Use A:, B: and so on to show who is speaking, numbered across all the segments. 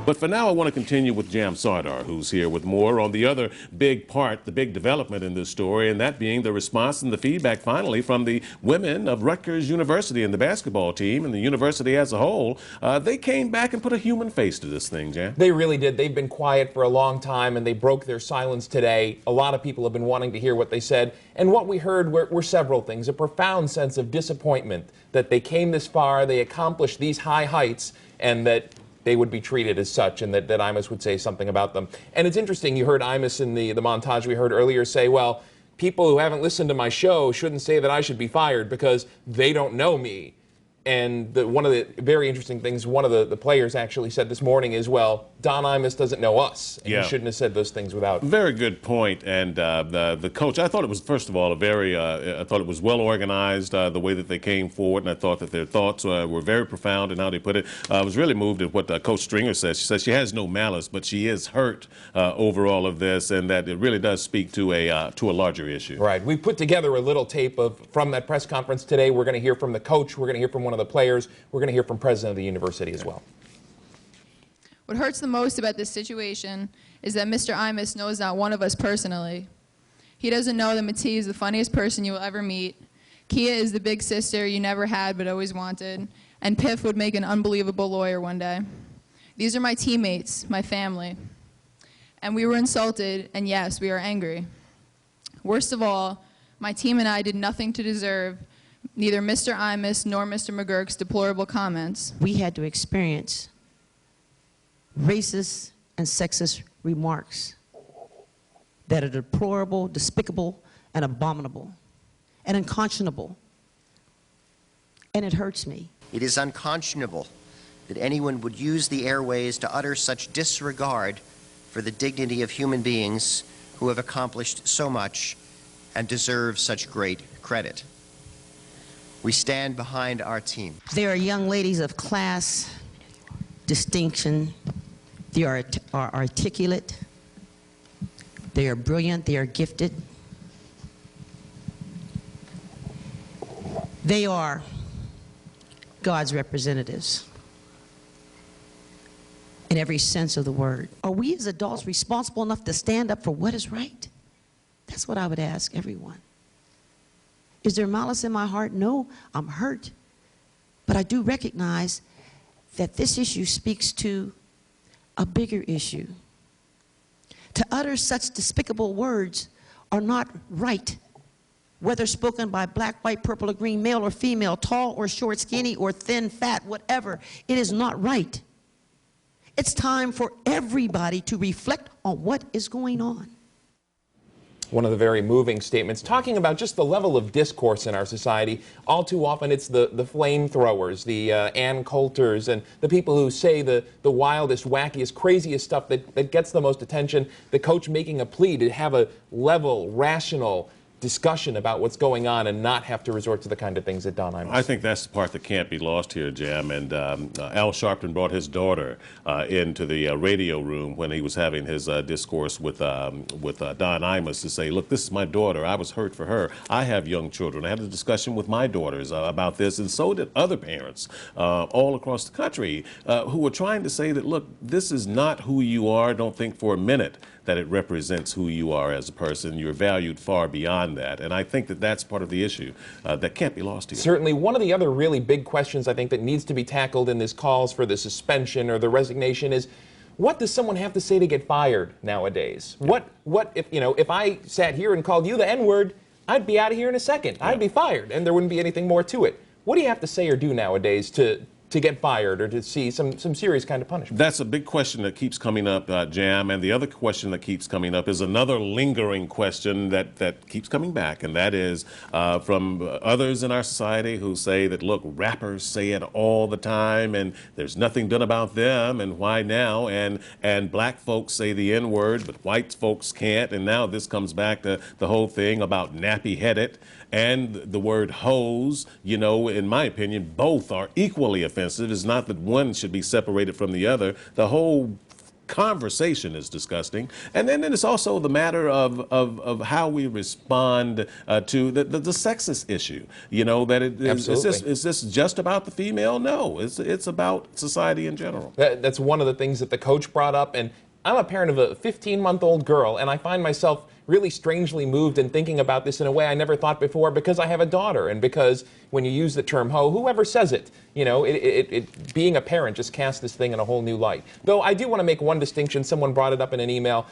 A: But for now, I want to continue with Jam Sardar, who's here with more on the other big part, the big development in this story, and that being the response and the feedback finally from the women of Rutgers University and the basketball team and the university as a whole. They came back and put a human face to this thing, Jam.
B: They really did. They've been quiet for a long time, and they broke their silence today. A lot of people have been wanting to hear what they said, and what we heard were several things. A profound sense of disappointment that they came this far, they accomplished these high heights, and that they would be treated as such, and that Imus would say something about them. And it's interesting, you heard Imus in the montage we heard earlier say, well, people who haven't listened to my show shouldn't say that I should be fired because they don't know me. And one of the very interesting things one of the players actually said this morning is, well, Don Imus doesn't know us, and he shouldn't have said those things without.
A: Very good point. And the coach, I thought it was, first of all, I thought it was well organized, the way that they came forward, and I thought that their thoughts were very profound in how they put it. I was really moved at what Coach Stringer says. She says she has no malice, but she is hurt over all of this, and that it really does speak to a larger issue.
B: Right. We put together a little tape from that press conference today. We're going to hear from the coach. We're going to hear from one of the players. We're going to hear from president of the university as well.
C: What hurts the most about this situation is that Mr. Imus knows not one of us personally. He doesn't know that Matee is the funniest person you will ever meet. Kia is the big sister you never had but always wanted. And Piff would make an unbelievable lawyer one day. These are my teammates, my family. And we were insulted, and yes, we are angry. Worst of all, my team and I did nothing to deserve neither Mr. Imus nor Mr. McGurk's deplorable comments.
D: We had to experience racist and sexist remarks that are deplorable, despicable, and abominable, and unconscionable. And it hurts me.
E: It is unconscionable that anyone would use the airways to utter such disregard for the dignity of human beings who have accomplished so much and deserve such great credit. We stand behind our team.
D: They are young ladies of class, distinction. They are articulate. They are brilliant. They are gifted. They are God's representatives in every sense of the word. Are we as adults responsible enough to stand up for what is right? That's what I would ask everyone. Is there malice in my heart? No, I'm hurt. But I do recognize that this issue speaks to a bigger issue. To utter such despicable words are not right, whether spoken by black, white, purple, or green, male or female, tall or short, skinny or thin, fat, whatever. It is not right. It's time for everybody to reflect on what is going on.
B: One of the very moving statements, talking about just the level of discourse in our society. All too often it's the flamethrowers, the Ann Coulters, and the people who say the wildest, wackiest, craziest stuff that gets the most attention. The coach making a plea to have a level, rational discussion about what's going on and not have to resort to the kind of things that Don Imus.
A: I think that's the part that can't be lost here, Jam. And Al Sharpton brought his daughter into the radio room when he was having his discourse with Don Imus to say, look, this is my daughter. I was hurt for her. I have young children. I had a discussion with my daughters about this, and so did other parents all across the country who were trying to say that, look, this is not who you are. Don't think for a minute that it represents who you are as a person. You're valued far beyond that. And I think that that's part of the issue that can't be lost here.
B: Certainly. One of the other really big questions I think that needs to be tackled in this calls for the suspension or the resignation is, what does someone have to say to get fired nowadays? Yeah. What if, you know, if I sat here and called you the N-word, I'd be out of here in a second. Yeah. I'd be fired, and there wouldn't be anything more to it. What do you have to say or do nowadays to get fired or to see some serious kind of punishment? That's
A: a big question that keeps coming up, Jam. And the other question that keeps coming up is another lingering question that keeps coming back, and that is from others in our society who say that, look, rappers say it all the time and there's nothing done about them, and why now? And black folks say the N-word, but white folks can't. And now this comes back to the whole thing about nappy-headed and the word hose. You know, in my opinion, both are equally offensive. It's not that one should be separated from the other. The whole conversation is disgusting. And then it's also the matter of how we respond to the sexist issue. You know, that is this just about the female? No, it's about society in general.
B: That's one of the things that the coach brought up. And I'm a parent of a 15-month-old girl, and I find myself really strangely moved in thinking about this in a way I never thought before, because I have a daughter, and because when you use the term hoe, whoever says it, you know, being a parent just casts this thing in a whole new light. Though I do want to make one distinction. Someone brought it up in an email.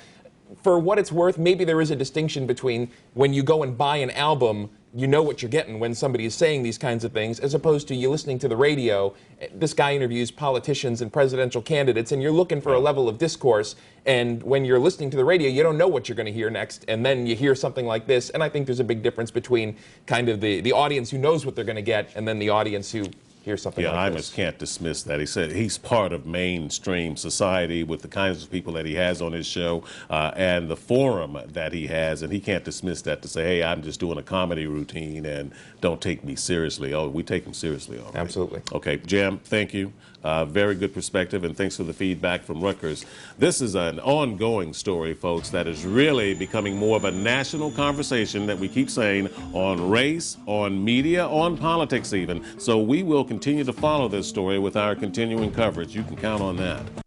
B: For what it's worth, maybe there is a distinction between when you go and buy an album, you know what you're getting when somebody is saying these kinds of things, as opposed to you listening to the radio. This guy interviews politicians and presidential candidates, and you're looking for a level of discourse, and when you're listening to the radio, you don't know what you're going to hear next, and then you hear something like this, and I think there's a big difference between kind of the audience who knows what they're going to get, and then the audience who hears something like this.
A: Imus can't dismiss that. He said he's part of mainstream society with the kinds of people that he has on his show and the forum that he has, and he can't dismiss that to say, hey, I'm just doing a comedy routine and don't take me seriously. Oh, we take him seriously, all right.
B: Absolutely.
A: Okay, Jam, thank you. Very good perspective, and thanks for the feedback from Rutgers. This is an ongoing story, folks, that is really becoming more of a national conversation that we keep saying on race, on media, on politics even. So we will continue to follow this story with our continuing coverage. You can count on that.